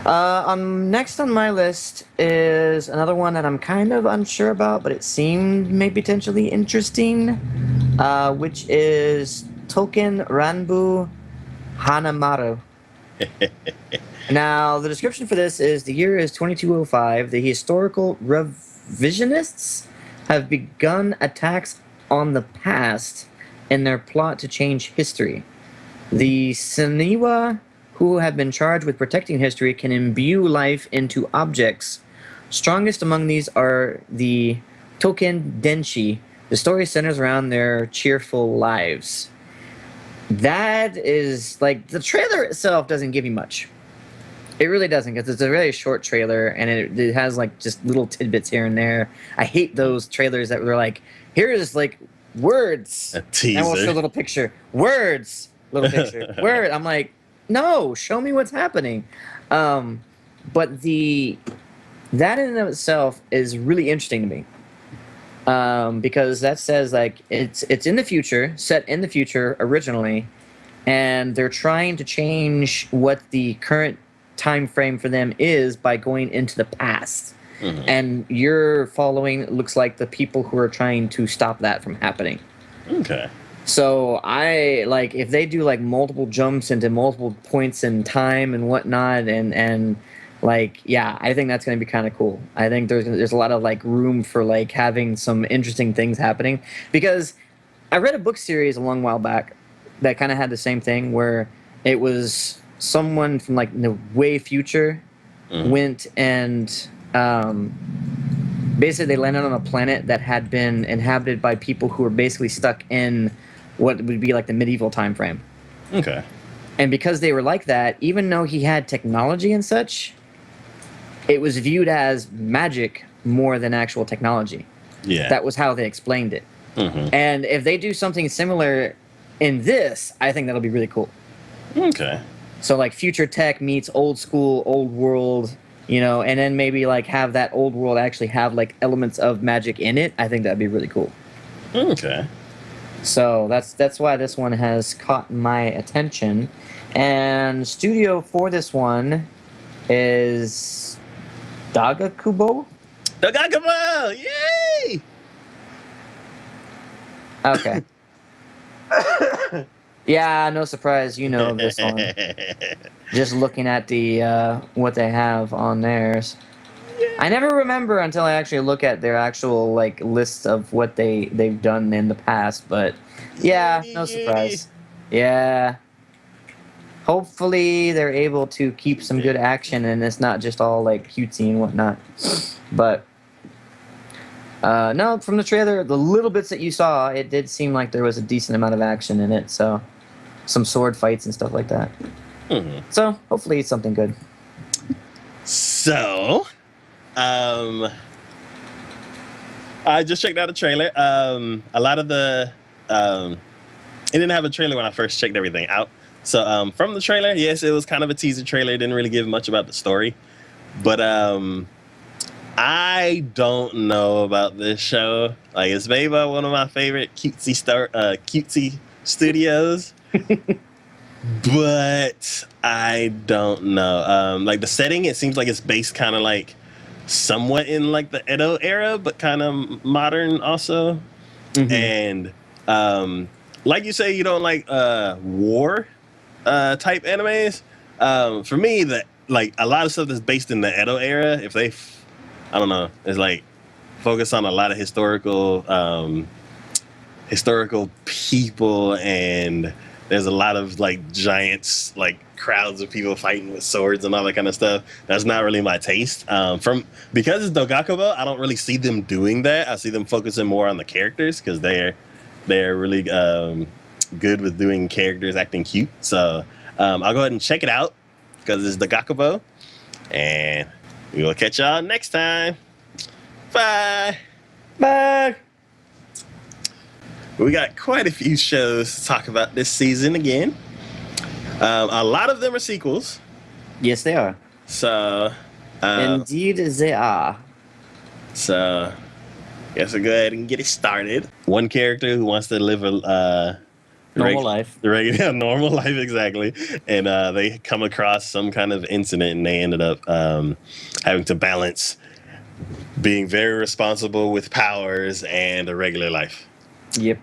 Next on my list is another one that I'm kind of unsure about, but it seemed maybe potentially interesting, which is Touken Ranbu Hanamaru. Now, the description for this is the year is 2205. The historical revisionists have begun attacks on the past in their plot to change history. The Seniwa, who have been charged with protecting history, can imbue life into objects. Strongest among these are the Touken Denshi. The story centers around their cheerful lives. That is, like, the trailer itself doesn't give you much. It really doesn't, because it's a really short trailer, and it has, like, just little tidbits here and there. I hate those trailers that were like, here's, like, words. A teaser. And we'll show a little picture. Words. Little picture. Word. I'm like, no, show me what's happening. But that in and of itself is really interesting to me. Because that says, like, it's in the future, set in the future originally, and they're trying to change what the current time frame for them is by going into the past. Mm-hmm. And you're following, it looks like, the people who are trying to stop that from happening. Okay. So I, like, if they do, like, multiple jumps into multiple points in time and whatnot, and like, yeah, I think that's going to be kind of cool. I think there's a lot of, like, room for, like, having some interesting things happening. Because I read a book series a long while back that kind of had the same thing, where it was someone from, like, the way future went and basically they landed on a planet that had been inhabited by people who were basically stuck in what would be like the medieval time frame. Okay. And because they were like that, even though he had technology and such, it was viewed as magic more than actual technology. Yeah. That was how they explained it. Mm-hmm. And if they do something similar in this, I think that'll be really cool. Okay. So, like, future tech meets old school, old world, you know, and then maybe, like, have that old world actually have, like, elements of magic in it. I think that'd be really cool. Okay. So that's why this one has caught my attention. And studio for this one is Dagakubo? Dagakubo! Yay! Okay. Yeah, no surprise, you know this one. Just looking at the what they have on theirs. I never remember until I actually look at their actual, like, list of what they've done in the past, but yeah, no surprise. Yeah. Hopefully they're able to keep some good action and it's not just all, like, cutesy and whatnot. But no, from the trailer, the little bits that you saw, it did seem like there was a decent amount of action in it, so some sword fights and stuff like that. Mm-hmm. So hopefully it's something good. So, I just checked out the trailer. A lot of the it didn't have a trailer when I first checked everything out. So from the trailer, yes, it was kind of a teaser trailer. It didn't really give much about the story, but I don't know about this show. Like, it's made by one of my favorite cutesy studios. But I don't know. Like, the setting, it seems like it's based kind of like somewhat in like the Edo era, but kind of modern also. Mm-hmm. And like you say, you don't like war type animes. For me, that, like, a lot of stuff that's based in the Edo era, if they, I don't know, it's like focus on a lot of historical people, and there's a lot of, like, giants, like, crowds of people fighting with swords and all that kind of stuff. That's not really my taste. Because it's Dogakubo, I don't really see them doing that. I see them focusing more on the characters, because they're really good with doing characters acting cute. So I'll go ahead and check it out, because it's Dogakubo, and we will catch y'all next time. Bye. Bye. We got quite a few shows to talk about this season again. A lot of them are sequels. Yes, they are. So, indeed, they are. So, guess we'll go ahead and get it started. One character who wants to live Normal life. The regular normal life, exactly. And they come across some kind of incident, and they ended up having to balance being very responsible with powers and a regular life. Yep.